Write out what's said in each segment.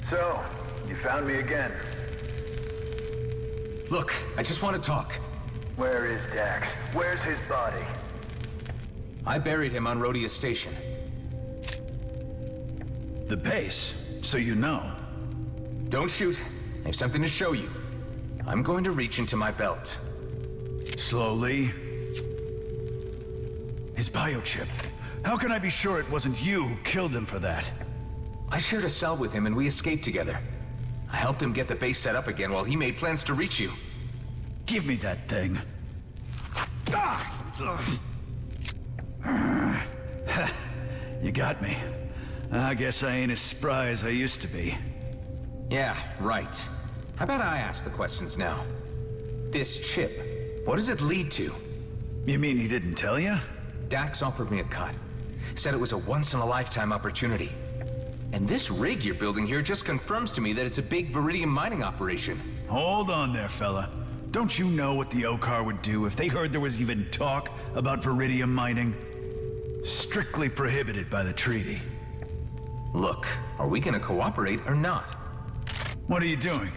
So, you found me again. Look, I just want to talk. Where is Dax? Where's his body? I buried him on Rhodia Station. The base, so you know. Don't shoot. I have something to show you. I'm going to reach into my belt. Slowly. His biochip. How can I be sure it wasn't you who killed him for that? I shared a cell with him and we escaped together. I helped him get the base set up again while he made plans to reach you. Give me that thing. You got me. I guess I ain't as spry as I used to be. Yeah, right. How about I ask the questions now? This chip, what does it lead to? You mean he didn't tell you? Dax offered me a cut. Said it was a once-in-a-lifetime opportunity. And this rig you're building here just confirms to me that it's a big Viridium mining operation. Hold on there, fella. Don't you know what the Okar would do if they heard there was even talk about Viridium mining? Strictly prohibited by the treaty. Look, are we gonna cooperate or not? What are you doing?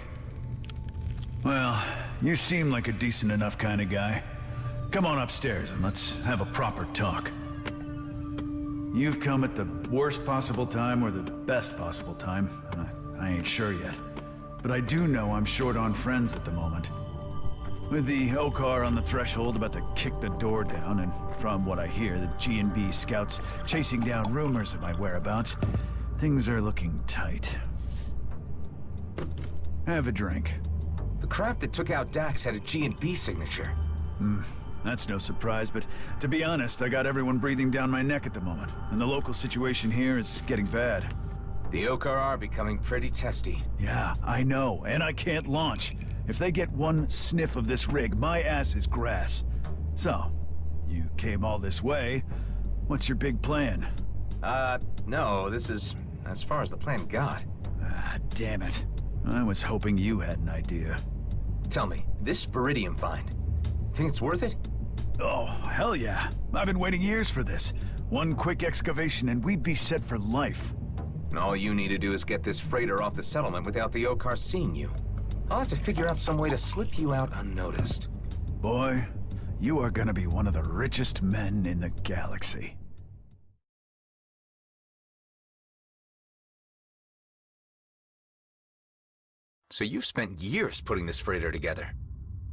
Well, you seem like a decent enough kind of guy. Come on upstairs and let's have a proper talk. You've come at the worst possible time or the best possible time. I ain't sure yet. But I do know I'm short on friends at the moment. With the Okar on the threshold about to kick the door down, and from what I hear, the G&B scouts chasing down rumors of my whereabouts, things are looking tight. Have a drink. The craft that took out Dax had a G&B signature. That's no surprise, but to be honest, I got everyone breathing down my neck at the moment, and the local situation here is getting bad. The Okar are becoming pretty testy. Yeah, I know, and I can't launch. If they get one sniff of this rig, my ass is grass. So, you came all this way. What's your big plan? No, this is as far as the plan got. Ah, damn it. I was hoping you had an idea. Tell me, this Viridium find, think it's worth it? Oh, hell yeah. I've been waiting years for this. One quick excavation and we'd be set for life. And all you need to do is get this freighter off the settlement without the Okar seeing you. I'll have to figure out some way to slip you out unnoticed. Boy, you are gonna be one of the richest men in the galaxy. So you've spent years putting this freighter together.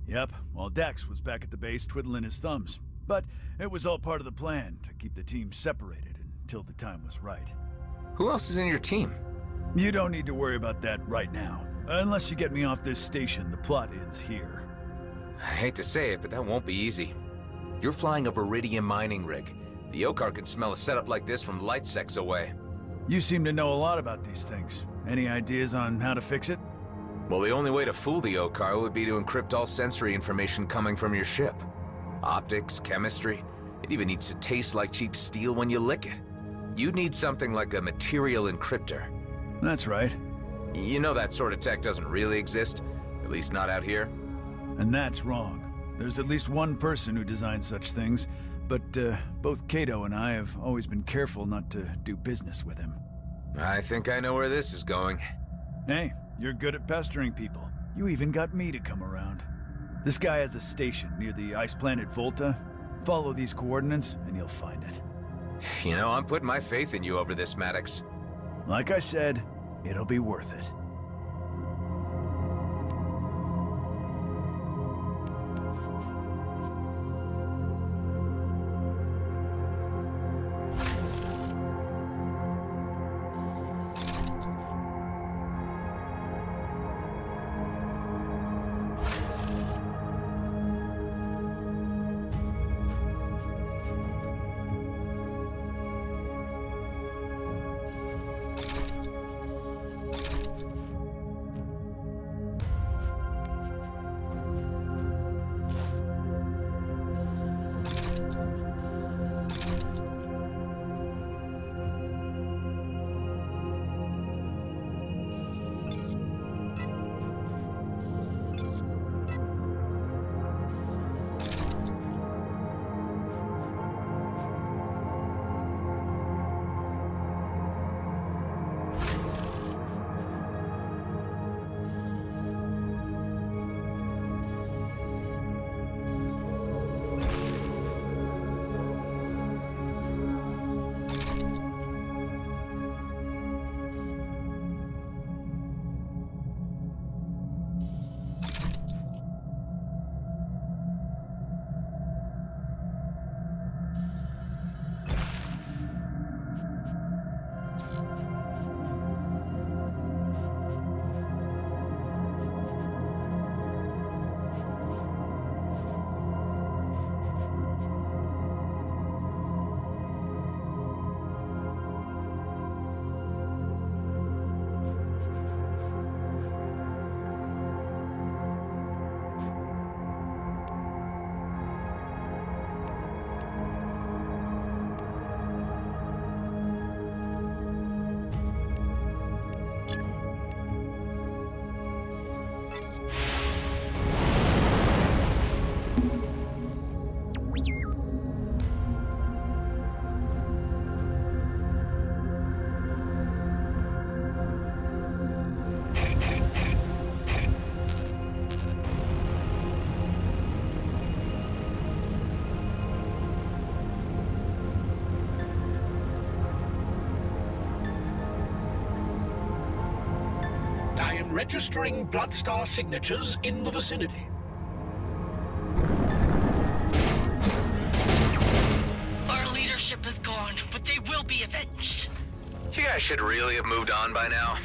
Yep, while Dax was back at the base twiddling his thumbs. But it was all part of the plan to keep the team separated until the time was right. Who else is in your team? You don't need to worry about that right now. Unless you get me off this station, the plot ends here. I hate to say it, but that won't be easy. You're flying a Viridium mining rig. The Okar can smell a setup like this from light secs away. You seem to know a lot about these things. Any ideas on how to fix it? Well, the only way to fool the Okar would be to encrypt all sensory information coming from your ship. Optics, chemistry, it even needs to taste like cheap steel when you lick it. You'd need something like a material encryptor. That's right. You know that sort of tech doesn't really exist, at least not out here. And that's wrong. There's at least one person who designs such things, but both Kato and I have always been careful not to do business with him. I think I know where this is going. Hey, you're good at pestering people. You even got me to come around. This guy has a station near the ice planet Volta. Follow these coordinates and you'll find it. You know, I'm putting my faith in you over this, Maddox. Like I said, it'll be worth it. I am registering Bloodstar signatures in the vicinity. Our leadership is gone, but they will be avenged. You guys should really have moved on by now.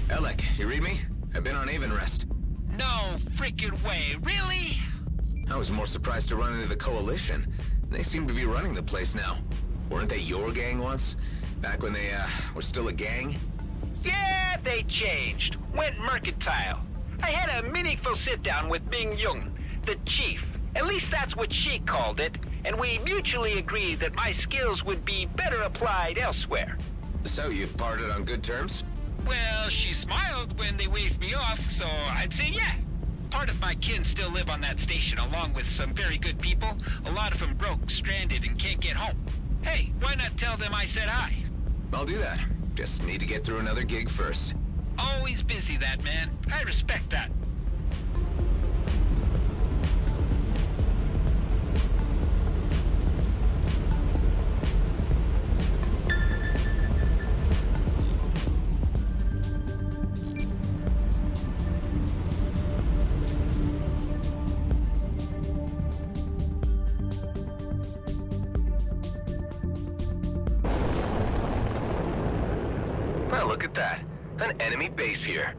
Alec, you read me? I've been on Avon Rest. No freaking way. Really? I was more surprised to run into the Coalition. They seem to be running the place now. Weren't they your gang once? Back when they, were still a gang? Yeah, they changed. Went mercantile. I had a meaningful sit-down with Ming Yun, the chief. At least that's what she called it. And we mutually agreed that my skills would be better applied elsewhere. So you parted on good terms? Well, she smiled when they waved me off, so I'd say yeah. Part of my kin still live on that station, along with some very good people. A lot of them broke, stranded, and can't get home. Hey, why not tell them I said hi? I'll do that. Just need to get through another gig first. Always busy, that man. I respect that. Well, look at that. An enemy base here.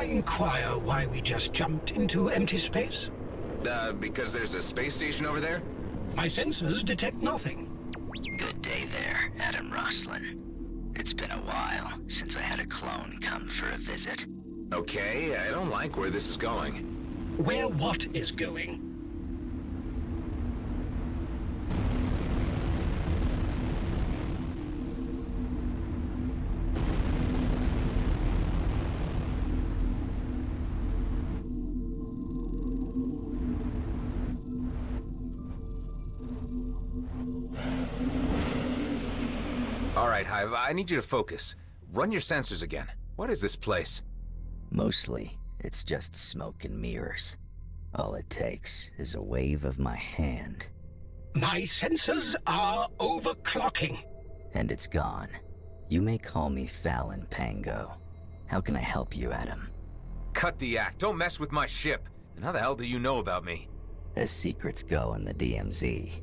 Inquire why we just jumped into empty space? Because there's a space station over there? My sensors detect nothing. Good day there, Adam Roslin. It's been a while since I had a clone come for a visit. Okay, I don't like where this is going. Where what is going? All right, Hive, I need you to focus. Run your sensors again. What is this place? Mostly, it's just smoke and mirrors. All it takes is a wave of my hand, My sensors are overclocking. and it's gone. You may call me Fallon Pango. How can I help you, Adam? Cut the act. Don't mess with my ship. And how the hell do you know about me? As secrets go in the DMZ,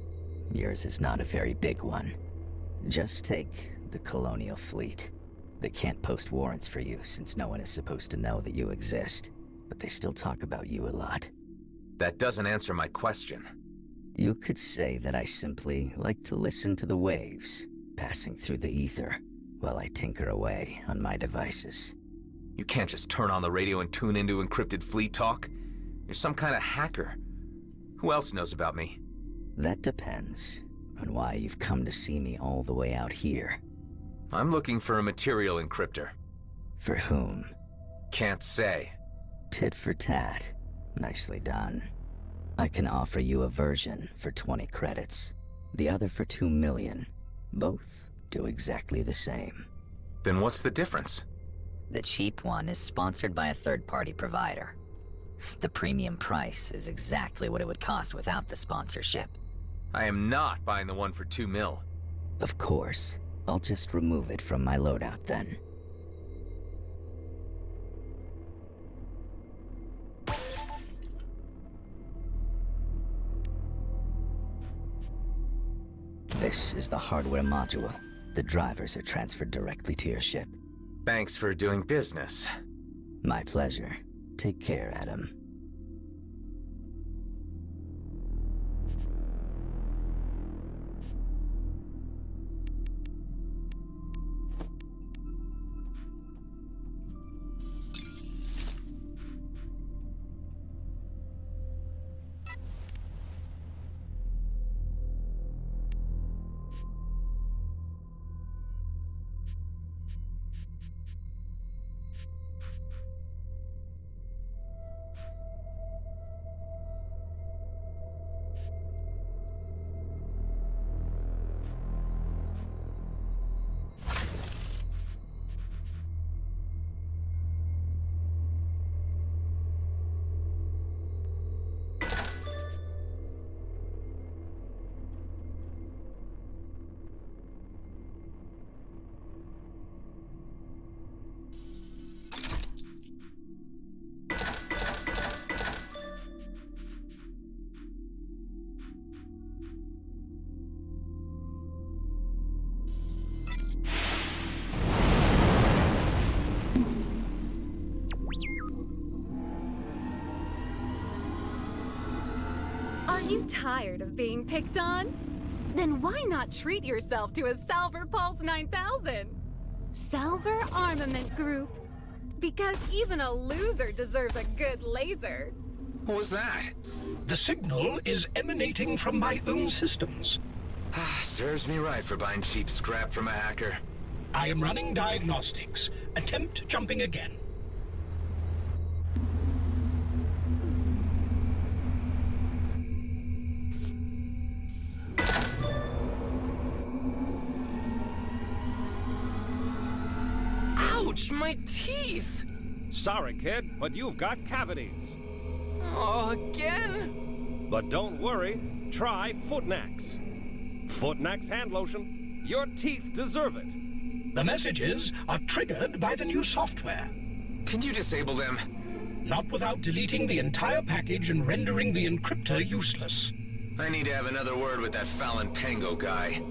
yours is not a very big one. Just take the Colonial Fleet. They can't post warrants for you since no one is supposed to know that you exist, but they still talk about you a lot. That doesn't answer my question. You could say that I simply like to listen to the waves passing through the ether while I tinker away on my devices. You can't just turn on the radio and tune into encrypted fleet talk. You're some kind of hacker. Who else knows about me? That depends on why you've come to see me all the way out here. I'm looking for a material encryptor. For whom? Can't say. Tit for tat. Nicely done. I can offer you a version for 20 credits, the other for 2 million. Both do exactly the same. Then what's the difference? The cheap one is sponsored by a third-party provider. The premium price is exactly what it would cost without the sponsorship. I am not buying the one for 2 mil. Of course. I'll just remove it from my loadout then. This is the hardware module. The drivers are transferred directly to your ship. Thanks for doing business. My pleasure. Take care, Adam. Are you tired of being picked on? Then why not treat yourself to a Salver Pulse 9000? Salver Armament Group. Because even a loser deserves a good laser. What was that? The signal is emanating from my own systems. Serves me right for buying cheap scrap from a hacker. I am running diagnostics. Attempt jumping again. Ouch, my teeth! Sorry, kid, but you've got cavities. Oh, again? But don't worry, try Footnax. Footnax hand lotion. Your teeth deserve it. The messages are triggered by the new software. Can you disable them? Not without deleting the entire package and rendering the encryptor useless. I need to have another word with that Fallon Pango guy.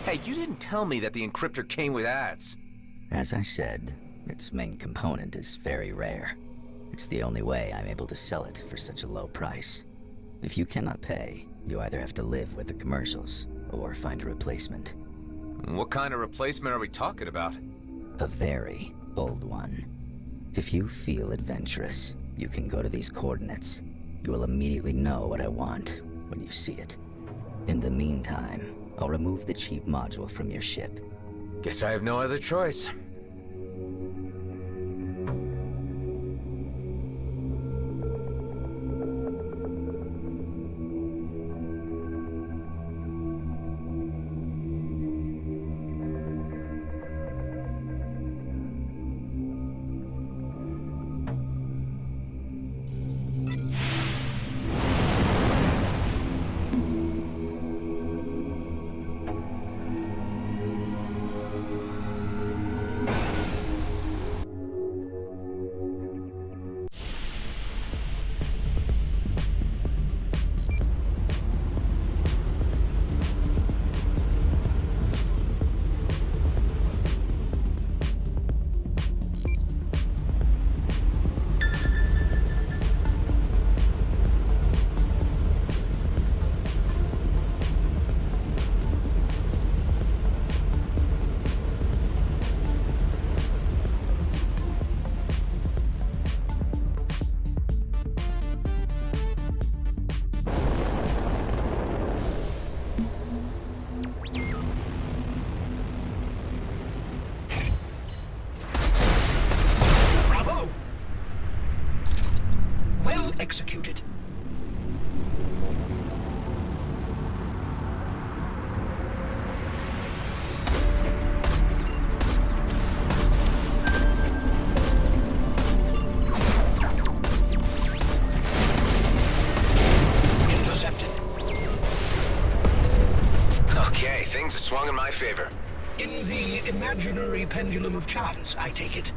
Hey, you didn't tell me that the encryptor came with ads. As I said, its main component is very rare. It's the only way I'm able to sell it for such a low price. If you cannot pay, you either have to live with the commercials or find a replacement. What kind of replacement are we talking about? A very old one. If you feel adventurous, you can go to these coordinates. You will immediately know what I want when you see it. In the meantime, I'll remove the cheap module from your ship. Guess I have no other choice. things have swung in my favor. In the imaginary pendulum of chance, I take it.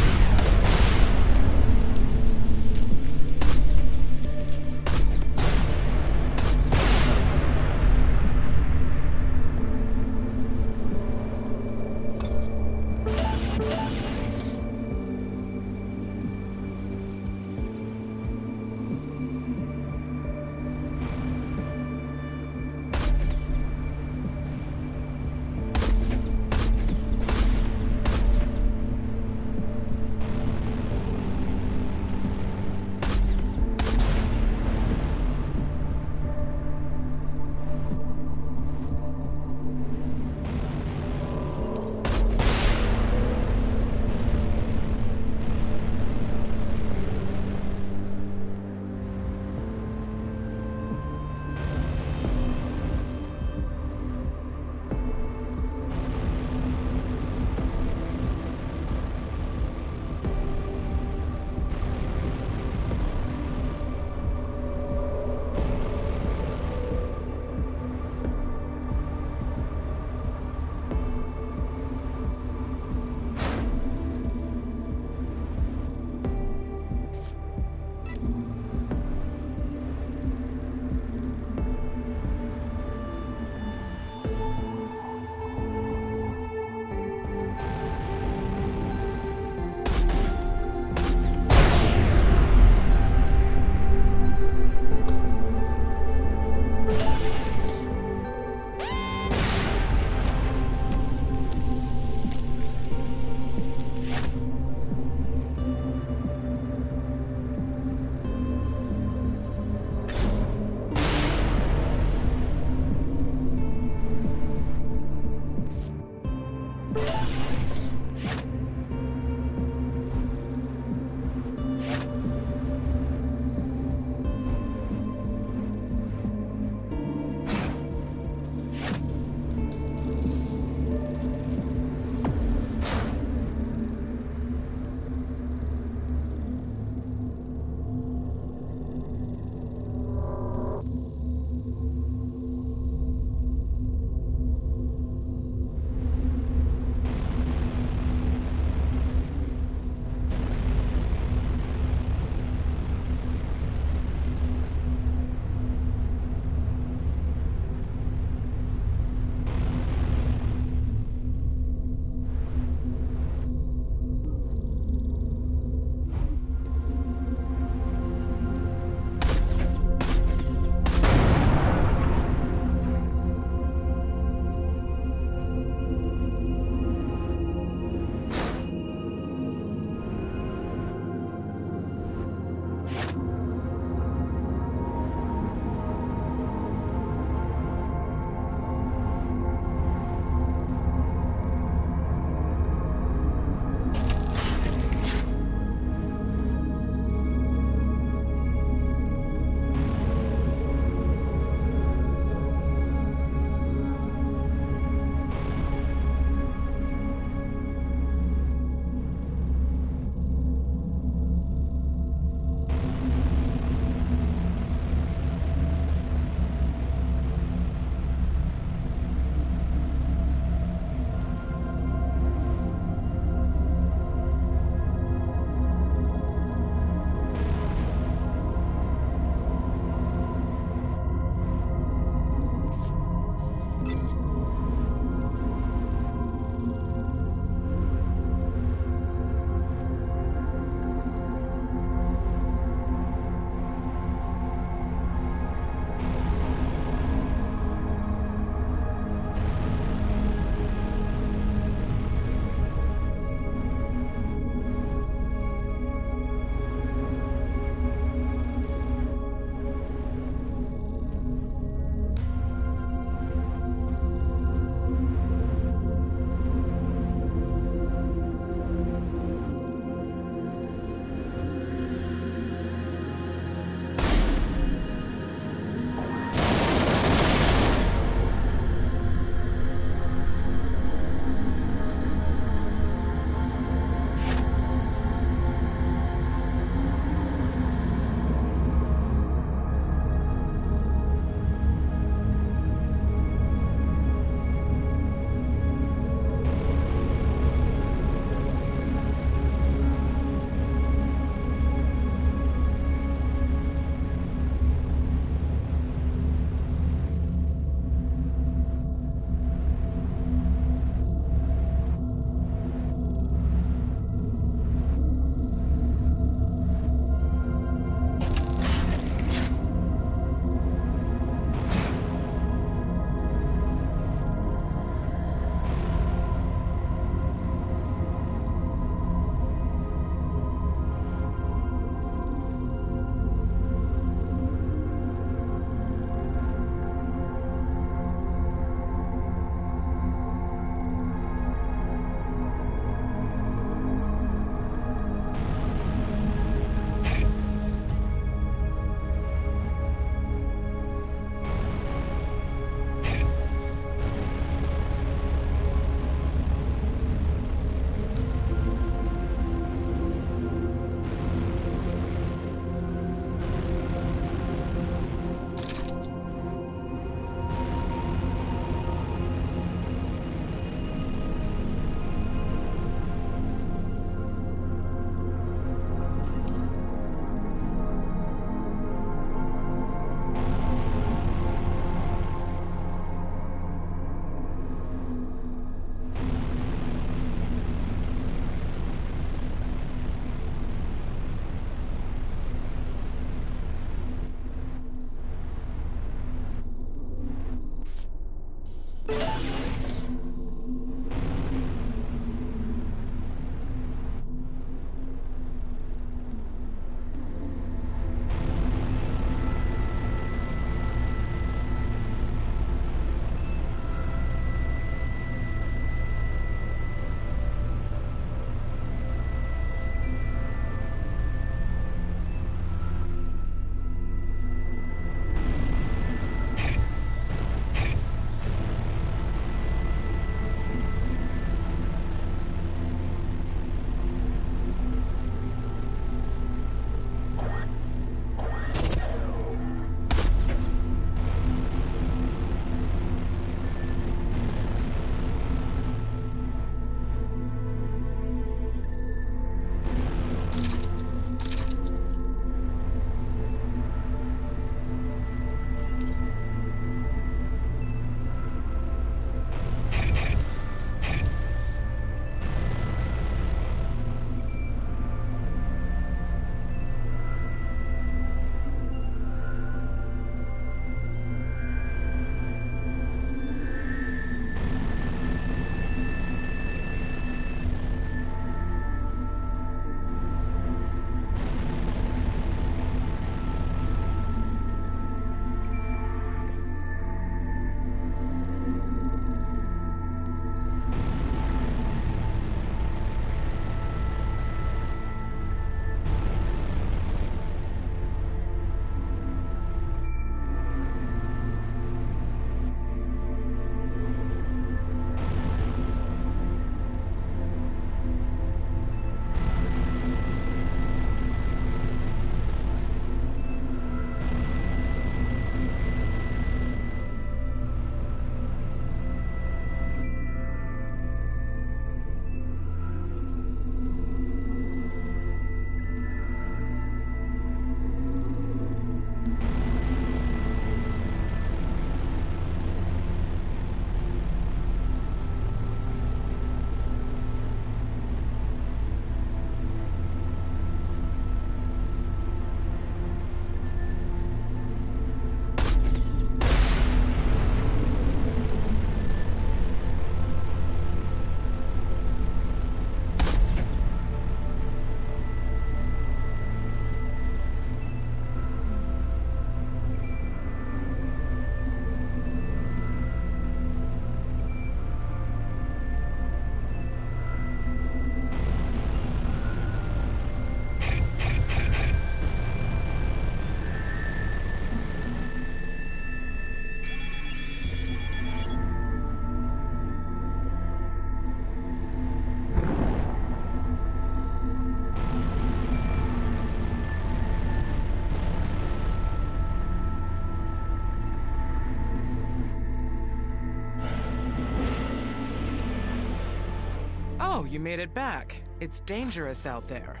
you made it back. It's dangerous out there.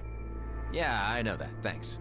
Yeah, I know that. Thanks.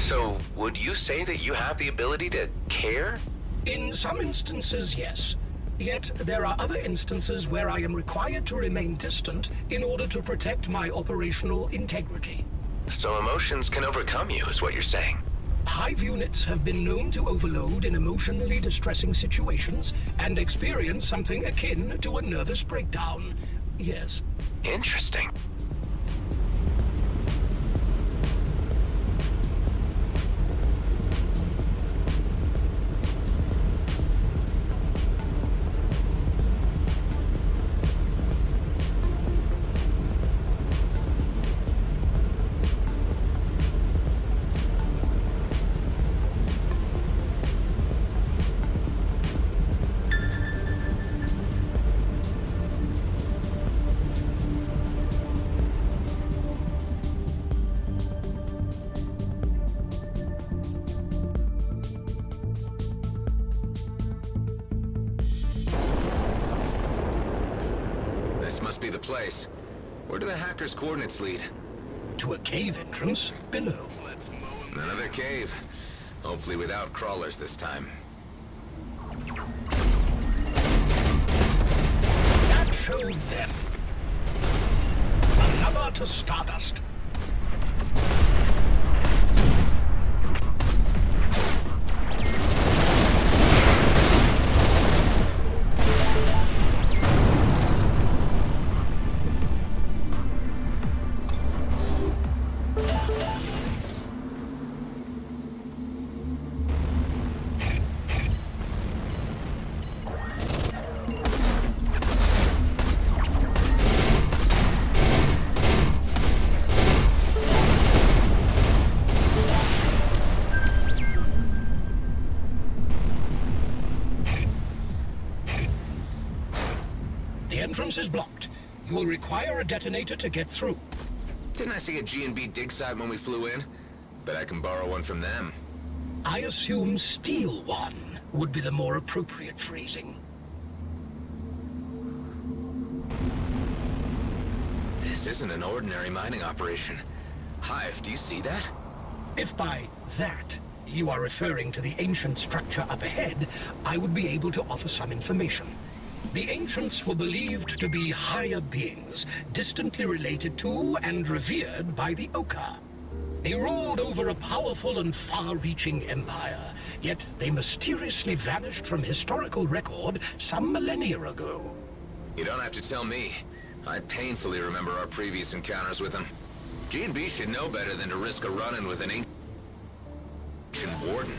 So, would you say that you have the ability to care? In some instances, yes. Yet, there are other instances where I am required to remain distant in order to protect my operational integrity. So emotions can overcome you, is what you're saying? Hive units have been known to overload in emotionally distressing situations and experience something akin to a nervous breakdown. Yes. Interesting. This must be the place. Where do the hackers' coordinates lead? To a cave entrance below. Another cave. Hopefully without crawlers this time. That showed them. Another to Stardust. The entrance is blocked. You will require a detonator to get through. Didn't I see a G&B dig site when we flew in? Bet I can borrow one from them. I assume steal one would be the more appropriate phrasing. This isn't an ordinary mining operation. Hive, do you see that? If by that you are referring to the ancient structure up ahead, I would be able to offer some information. The ancients were believed to be higher beings, distantly related to and revered by the Oka. They ruled over a powerful and far-reaching empire, yet they mysteriously vanished from historical record some millennia ago. You don't have to tell me. I painfully remember our previous encounters with them. G&B should know better than to risk a run-in with an ancient warden.